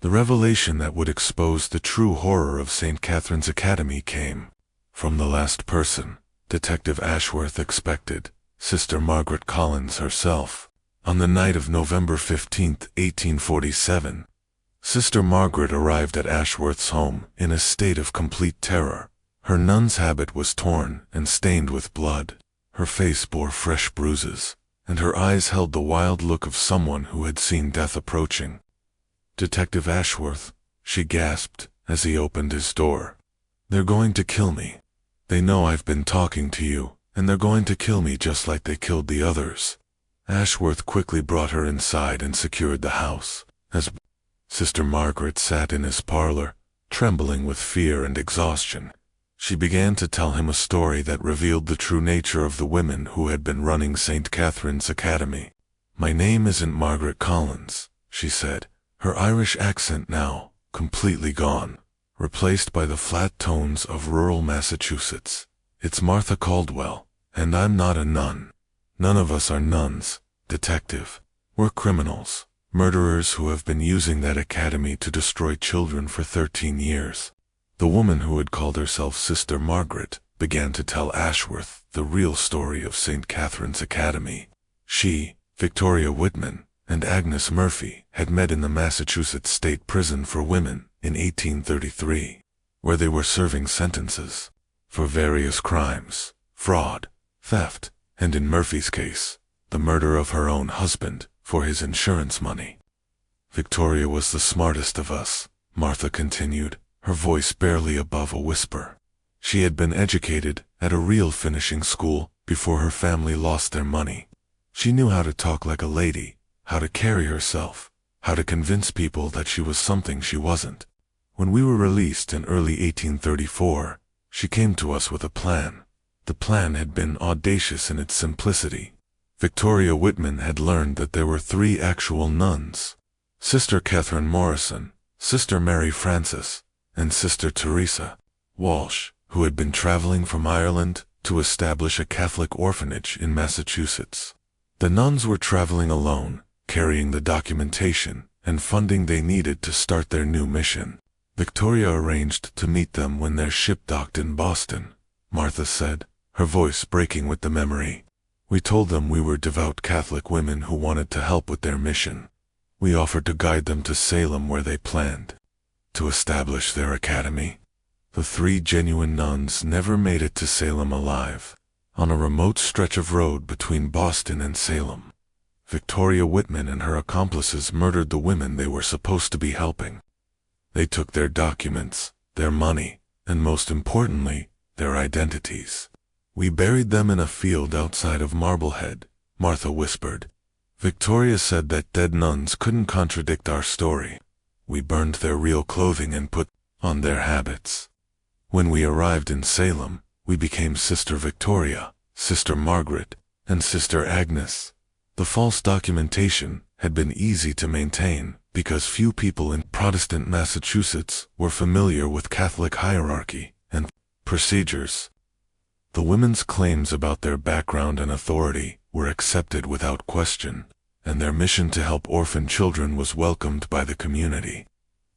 The revelation that would expose the true horror of St. Catherine's Academy came from the last person Detective Ashworth expected, Sister Margaret Collins herself. On the night of November 15, 1847, Sister Margaret arrived at Ashworth's home in a state of complete terror. Her nun's habit was torn and stained with blood. Her face bore fresh bruises, and her eyes held the wild look of someone who had seen death approaching. "Detective Ashworth," she gasped as he opened his door. "They're going to kill me. They know I've been talking to you, and they're going to kill me just like they killed the others." Ashworth quickly brought her inside and secured the house. As Sister Margaret sat in his parlor, trembling with fear and exhaustion, she began to tell him a story that revealed the true nature of the women who had been running St. Catherine's Academy. "My name isn't Margaret Collins," she said, her Irish accent now completely gone, replaced by the flat tones of rural Massachusetts. "It's Martha Caldwell, and I'm not a nun. None of us are nuns, Detective. We're criminals, murderers who have been using that academy to destroy children for 13 years. The woman who had called herself Sister Margaret began to tell Ashworth the real story of St. Catherine's Academy. She, Victoria Whitman, and Agnes Murphy had met in the Massachusetts State Prison for Women in 1833, where they were serving sentences for various crimes, fraud, theft, and in Murphy's case, the murder of her own husband for his insurance money. "Victoria was the smartest of us," Martha continued, her voice barely above a whisper. "She had been educated at a real finishing school before her family lost their money. She knew how to talk like a lady, how to carry herself, how to convince people that she was something she wasn't. When we were released in early 1834, she came to us with a plan. The plan had been audacious in its simplicity. Victoria Whitman had learned that there were 3 actual nuns: Sister Catherine Morrison, Sister Mary Frances, and Sister Teresa Walsh, who had been traveling from Ireland to establish a Catholic orphanage in Massachusetts. The nuns were traveling alone, carrying the documentation and funding they needed to start their new mission. Victoria arranged to meet them when their ship docked in Boston, Martha said, her voice breaking with the memory. "We told them we were devout Catholic women who wanted to help with their mission. We offered to guide them to Salem where they planned to establish their academy. The 3 genuine nuns never made it to Salem alive. On a remote stretch of road between Boston and Salem, Victoria Whitman and her accomplices murdered the women they were supposed to be helping. They took their documents, their money, and most importantly, their identities. We buried them in a field outside of Marblehead," Martha whispered. "Victoria said that dead nuns couldn't contradict our story. We burned their real clothing and put on their habits. When we arrived in Salem, we became Sister Victoria, Sister Margaret, and Sister Agnes. The false documentation had been easy to maintain because few people in Protestant Massachusetts were familiar with Catholic hierarchy and procedures. The women's claims about their background and authority were accepted without question, and their mission to help orphan children was welcomed by the community.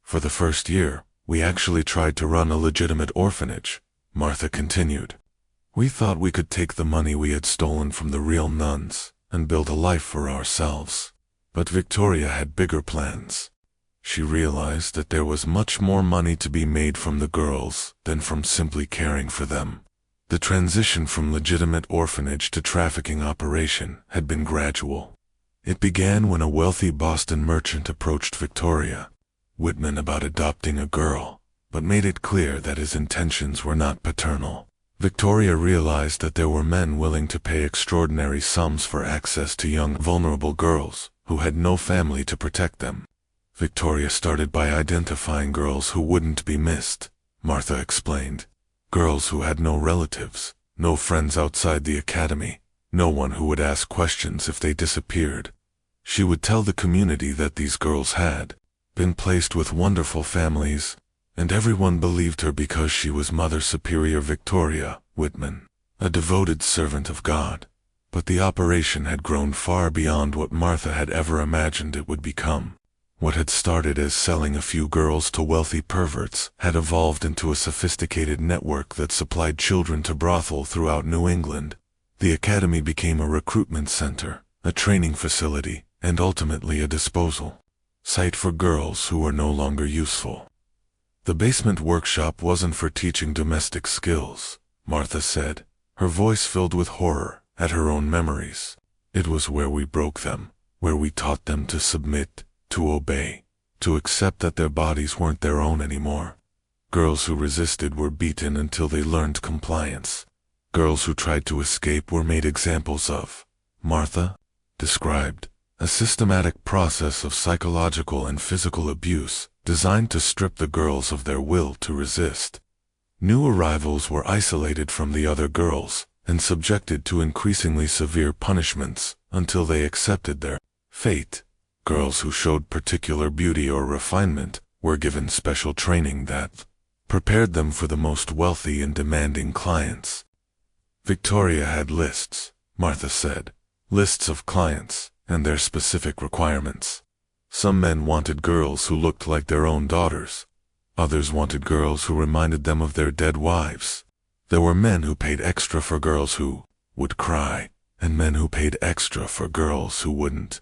For the first year, we actually tried to run a legitimate orphanage," Martha continued. "We thought we could take the money we had stolen from the real nuns and build a life for ourselves. But Victoria had bigger plans. She realized that there was much more money to be made from the girls than from simply caring for them. The transition from legitimate orphanage to trafficking operation had been gradual. It began when a wealthy Boston merchant approached Victoria Whitman about adopting a girl, but made it clear that his intentions were not paternal. Victoria realized that there were men willing to pay extraordinary sums for access to young, vulnerable girls who had no family to protect them. Victoria started by identifying girls who wouldn't be missed, Martha explained. Girls who had no relatives, no friends outside the academy, no one who would ask questions if they disappeared. She would tell the community that these girls had been placed with wonderful families, and everyone believed her because she was Mother Superior Victoria Whitman, a devoted servant of God. But the operation had grown far beyond what Martha had ever imagined it would become. What had started as selling a few girls to wealthy perverts had evolved into a sophisticated network that supplied children to brothels throughout New England. The academy became a recruitment center, a training facility, and ultimately a disposal site for girls who were no longer useful. The basement workshop wasn't for teaching domestic skills, Martha said, her voice filled with horror at her own memories. It was where we broke them, where we taught them to submit, to obey, to accept that their bodies weren't their own anymore. Girls who resisted were beaten until they learned compliance. Girls who tried to escape were made examples of. Martha described a systematic process of psychological and physical abuse designed to strip the girls of their will to resist. New arrivals were isolated from the other girls and subjected to increasingly severe punishments until they accepted their fate. Girls who showed particular beauty or refinement were given special training that prepared them for the most wealthy and demanding clients. Victoria had lists, Martha said, lists of clients and their specific requirements. Some men wanted girls who looked like their own daughters. Others wanted girls who reminded them of their dead wives. There were men who paid extra for girls who would cry, and men who paid extra for girls who wouldn't.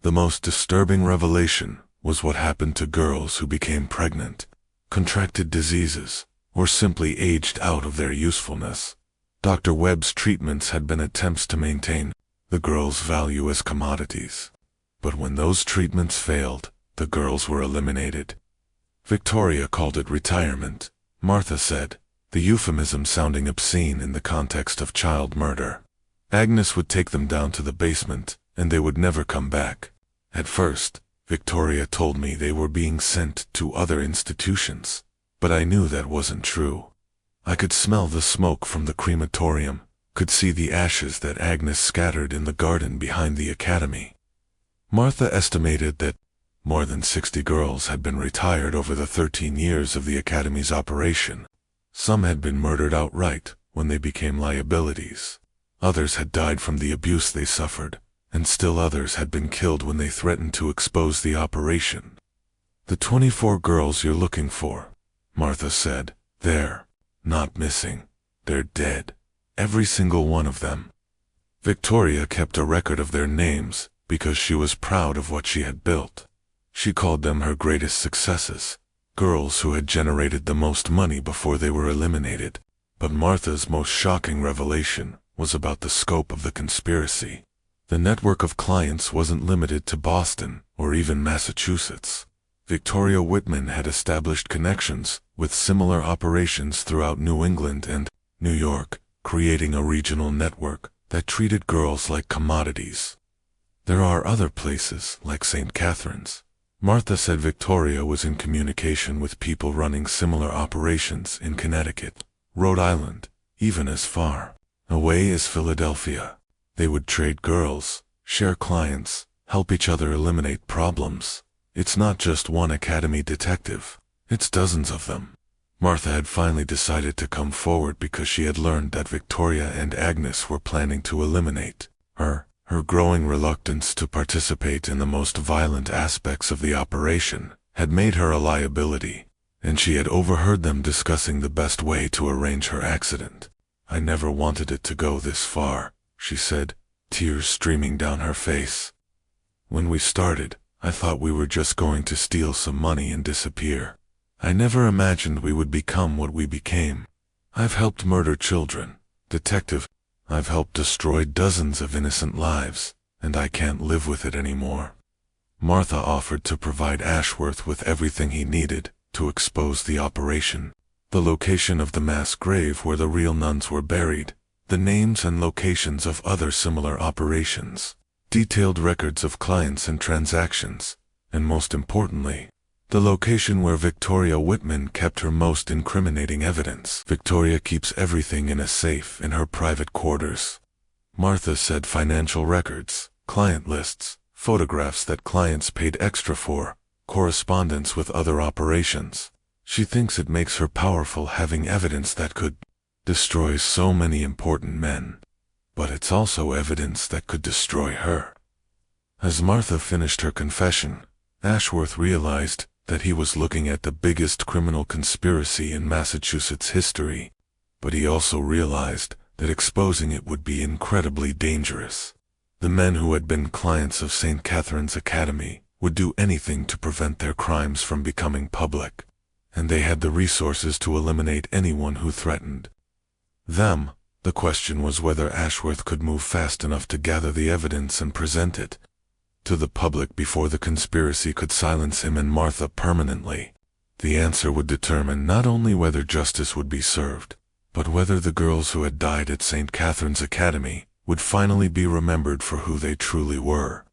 The most disturbing revelation was what happened to girls who became pregnant, contracted diseases, or simply aged out of their usefulness. Dr. Webb's treatments had been attempts to maintain the girls' value as commodities. But when those treatments failed, the girls were eliminated. Victoria called it retirement, Martha said, the euphemism sounding obscene in the context of child murder. Agnes would take them down to the basement, and they would never come back. At first, Victoria told me they were being sent to other institutions, but I knew that wasn't true. I could smell the smoke from the crematorium, could see the ashes that Agnes scattered in the garden behind the academy. Martha estimated that more than 60 girls had been retired over the 13 years of the academy's operation. Some had been murdered outright when they became liabilities. Others had died from the abuse they suffered, and still others had been killed when they threatened to expose the operation. The 24 girls you're looking for, Martha said, they're not missing. They're dead. Every single one of them. Victoria kept a record of their names because she was proud of what she had built. She called them her greatest successes, girls who had generated the most money before they were eliminated. But Martha's most shocking revelation was about the scope of the conspiracy. The network of clients wasn't limited to Boston or even Massachusetts. Victoria Whitman had established connections with similar operations throughout New England and New York, creating a regional network that treated girls like commodities. There are other places, like St. Catherine's. Martha said Victoria was in communication with people running similar operations in Connecticut, Rhode Island, even as far away as Philadelphia. They would trade girls, share clients, help each other eliminate problems. It's not just one academy detective, it's dozens of them. Martha had finally decided to come forward because she had learned that Victoria and Agnes were planning to eliminate her. Her growing reluctance to participate in the most violent aspects of the operation had made her a liability, and she had overheard them discussing the best way to arrange her accident. I never wanted it to go this far, she said, tears streaming down her face. When we started, I thought we were just going to steal some money and disappear. I never imagined we would become what we became. I've helped murder children, detective. I've helped destroy dozens of innocent lives, and I can't live with it anymore. Martha offered to provide Ashworth with everything he needed to expose the operation. the location of the mass grave where the real nuns were buried, the names and locations of other similar operations, detailed records of clients and transactions, and most importantly, the location where Victoria Whitman kept her most incriminating evidence. Victoria keeps everything in a safe in her private quarters. Martha said financial records, client lists, photographs that clients paid extra for, correspondence with other operations. She thinks it makes her powerful having evidence that could destroy so many important men. But it's also evidence that could destroy her. As Martha finished her confession, Ashworth realized that he was looking at the biggest criminal conspiracy in Massachusetts history, but he also realized that exposing it would be incredibly dangerous. The men who had been clients of St. Catherine's Academy would do anything to prevent their crimes from becoming public, and they had the resources to eliminate anyone who threatened them. The question was whether Ashworth could move fast enough to gather the evidence and present it to the public before the conspiracy could silence him and Martha permanently. The answer would determine not only whether justice would be served, but whether the girls who had died at St. Catherine's Academy would finally be remembered for who they truly were,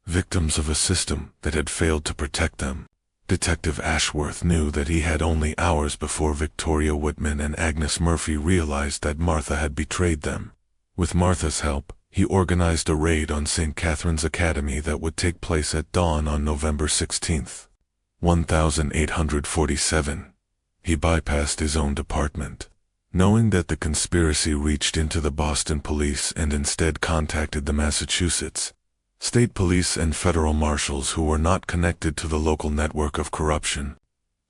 victims of a system that had failed to protect them. Detective Ashworth knew that he had only hours before Victoria Whitman and Agnes Murphy realized that Martha had betrayed them. With Martha's help, he organized a raid on St. Catherine's Academy that would take place at dawn on November 16, 1847. He bypassed his own department, knowing that the conspiracy reached into the Boston police, and instead contacted the Massachusetts state police and federal marshals who were not connected to the local network of corruption.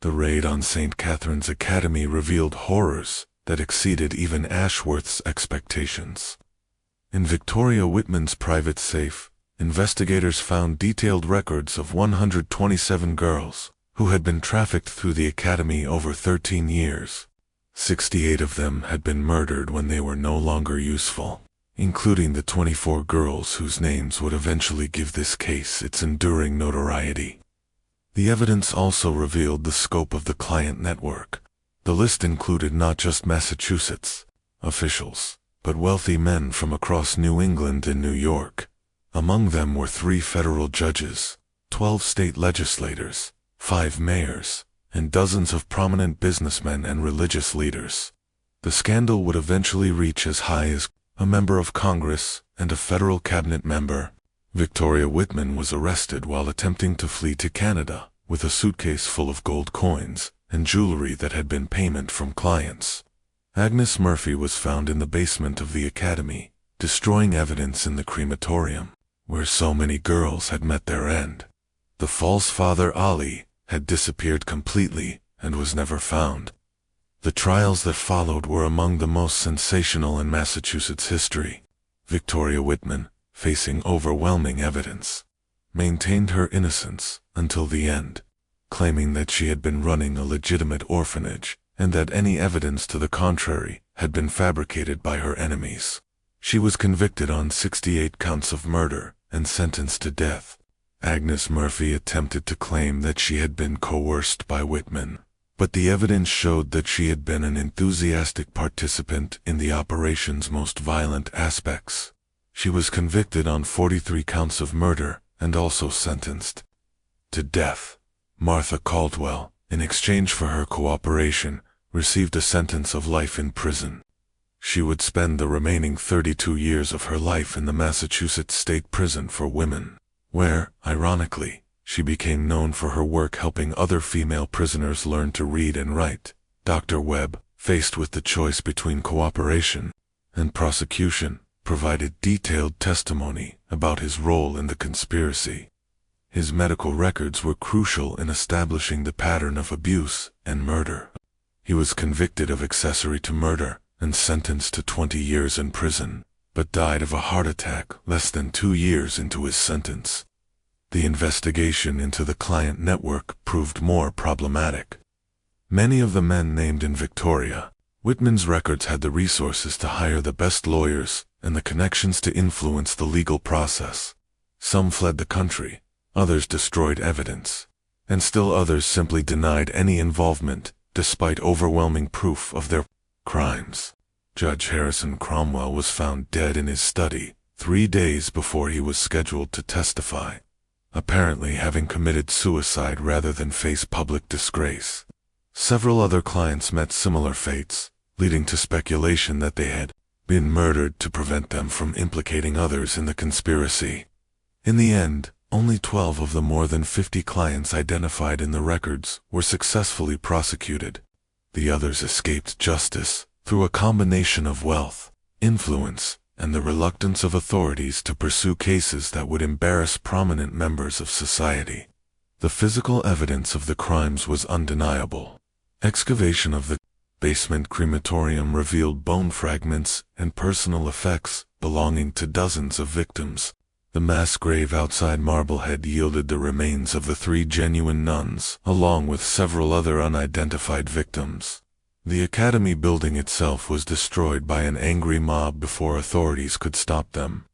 The raid on St. Catherine's Academy revealed horrors that exceeded even Ashworth's expectations. In Victoria Whitman's private safe, investigators found detailed records of 127 girls who had been trafficked through the academy over 13 years. 68 of them had been murdered when they were no longer useful, including the 24 girls whose names would eventually give this case its enduring notoriety. The evidence also revealed the scope of the client network. The list included not just Massachusetts officials, but wealthy men from across New England and New York. Among them were 3 federal judges, 12 state legislators, 5 mayors, and dozens of prominent businessmen and religious leaders. The scandal would eventually reach as high as a member of Congress and a federal cabinet member. Victoria Whitman was arrested while attempting to flee to Canada with a suitcase full of gold coins and jewelry that had been payment from clients. Agnes Murphy was found in the basement of the academy, destroying evidence in the crematorium, where so many girls had met their end. The false father Ali had disappeared completely and was never found. The trials that followed were among the most sensational in Massachusetts history. Victoria Whitman, facing overwhelming evidence, maintained her innocence until the end, claiming that she had been running a legitimate orphanage and that any evidence to the contrary had been fabricated by her enemies. She was convicted on 68 counts of murder and sentenced to death. Agnes Murphy attempted to claim that she had been coerced by Whitman, but the evidence showed that she had been an enthusiastic participant in the operation's most violent aspects. She was convicted on 43 counts of murder and also sentenced to death. Martha Caldwell, in exchange for her cooperation, received a sentence of life in prison. She would spend the remaining 32 years of her life in the Massachusetts State Prison for Women, where, ironically, she became known for her work helping other female prisoners learn to read and write. Dr. Webb, faced with the choice between cooperation and prosecution, provided detailed testimony about his role in the conspiracy. His medical records were crucial in establishing the pattern of abuse and murder. He was convicted of accessory to murder and sentenced to 20 years in prison, but died of a heart attack less than 2 years into his sentence. The investigation into the client network proved more problematic. Many of the men named in Victoria Whitman's records had the resources to hire the best lawyers and the connections to influence the legal process. Some fled the country, others destroyed evidence, and still others simply denied any involvement despite overwhelming proof of their crimes. Judge Harrison Cromwell was found dead in his study 3 days before he was scheduled to testify, apparently having committed suicide rather than face public disgrace. Several other clients met similar fates, leading to speculation that they had been murdered to prevent them from implicating others in the conspiracy. In the end, only 12 of the more than 50 clients identified in the records were successfully prosecuted. The others escaped justice through a combination of wealth, influence, and the reluctance of authorities to pursue cases that would embarrass prominent members of society. The physical evidence of the crimes was undeniable. Excavation of the basement crematorium revealed bone fragments and personal effects belonging to dozens of victims. The mass grave outside Marblehead yielded the remains of the 3 genuine nuns, along with several other unidentified victims. The academy building itself was destroyed by an angry mob before authorities could stop them.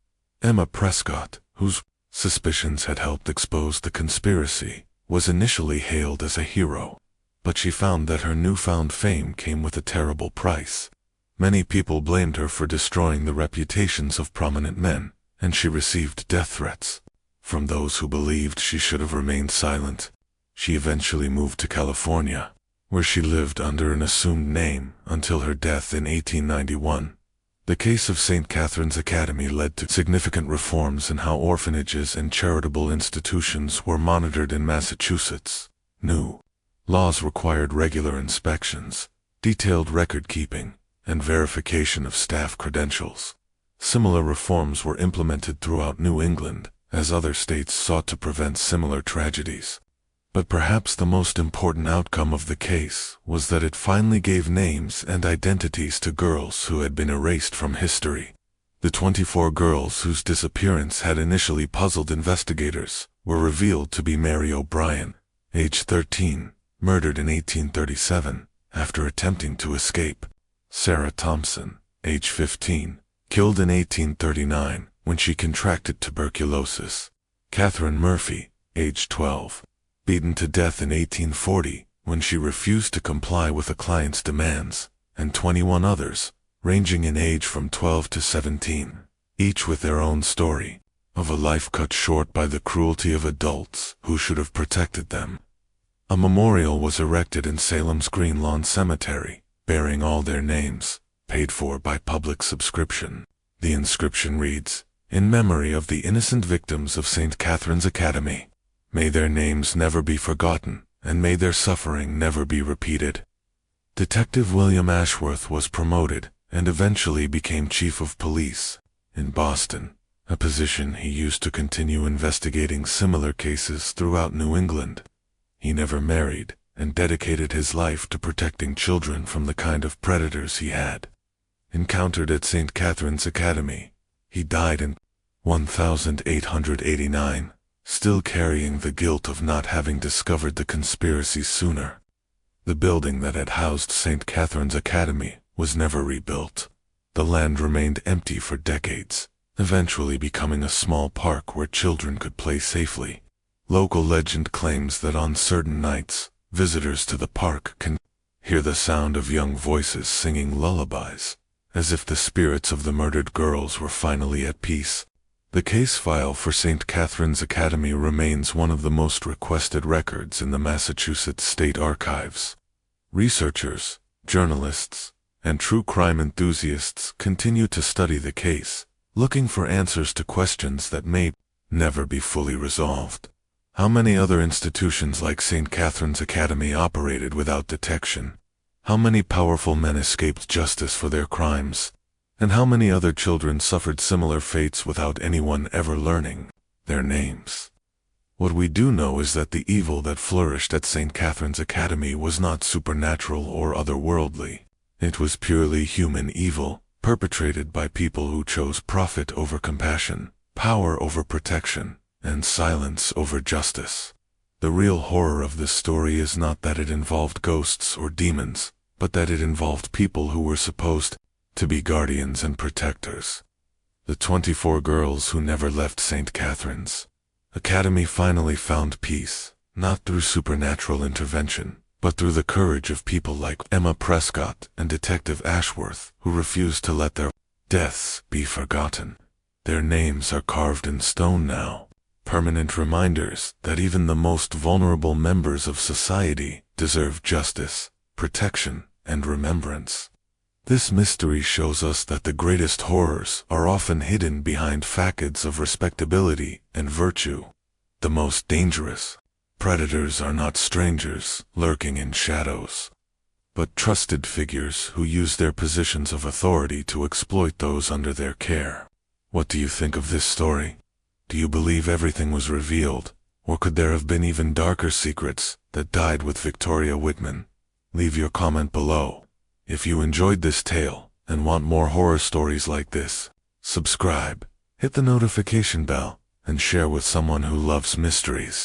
Emma Prescott, whose suspicions had helped expose the conspiracy, was initially hailed as a hero, but she found that her newfound fame came with a terrible price. Many people blamed her for destroying the reputations of prominent men, and she received death threats from those who believed she should have remained silent. She eventually moved to California, where she lived under an assumed name until her death in 1891. The case of St. Catherine's Academy led to significant reforms in how orphanages and charitable institutions were monitored in Massachusetts. New laws required regular inspections, detailed record-keeping, and verification of staff credentials. Similar reforms were implemented throughout New England, as other states sought to prevent similar tragedies. But perhaps the most important outcome of the case was that it finally gave names and identities to girls who had been erased from history. The 24 girls whose disappearance had initially puzzled investigators were revealed to be Mary O'Brien, age 13, murdered in 1837 after attempting to escape; Sarah Thompson, age 15, killed in 1839 when she contracted tuberculosis; Catherine Murphy, age 12, beaten to death in 1840 when she refused to comply with a client's demands; and 21 others, ranging in age from 12 to 17, each with their own story of a life cut short by the cruelty of adults who should have protected them. A memorial was erected in Salem's Green Lawn Cemetery, bearing all their names, paid for by public subscription. The inscription reads, "In memory of the innocent victims of St. Catherine's Academy. May their names never be forgotten, and may their suffering never be repeated." Detective William Ashworth was promoted and eventually became chief of police in Boston, a position he used to continue investigating similar cases throughout New England. He never married and dedicated his life to protecting children from the kind of predators he had encountered at St. Catherine's Academy. He died in 1889, still carrying the guilt of not having discovered the conspiracy sooner. The building that had housed St. Catherine's Academy was never rebuilt. The land remained empty for decades, eventually becoming a small park where children could play safely. Local legend claims that on certain nights, visitors to the park can hear the sound of young voices singing lullabies, as if the spirits of the murdered girls were finally at peace. The case file for St. Catherine's Academy remains one of the most requested records in the Massachusetts State Archives. Researchers, journalists, and true crime enthusiasts continue to study the case, looking for answers to questions that may never be fully resolved. How many other institutions like St. Catherine's Academy operated without detection? How many powerful men escaped justice for their crimes? And how many other children suffered similar fates without anyone ever learning their names? What we do know is that the evil that flourished at St. Catherine's Academy was not supernatural or otherworldly. It was purely human evil, perpetrated by people who chose profit over compassion, power over protection, and silence over justice. The real horror of this story is not that it involved ghosts or demons, but that it involved people who were supposed to be guardians and protectors. The 24 girls who never left St. Catherine's Academy finally found peace, not through supernatural intervention, but through the courage of people like Emma Prescott and Detective Ashworth, who refused to let their deaths be forgotten. Their names are carved in stone now, permanent reminders that even the most vulnerable members of society deserve justice, protection, and remembrance. This mystery shows us that the greatest horrors are often hidden behind facades of respectability and virtue. The most dangerous predators are not strangers lurking in shadows, but trusted figures who use their positions of authority to exploit those under their care. What do you think of this story? Do you believe everything was revealed, or could there have been even darker secrets that died with Victoria Whitman? Leave your comment below. If you enjoyed this tale and want more horror stories like this, subscribe, hit the notification bell, and share with someone who loves mysteries.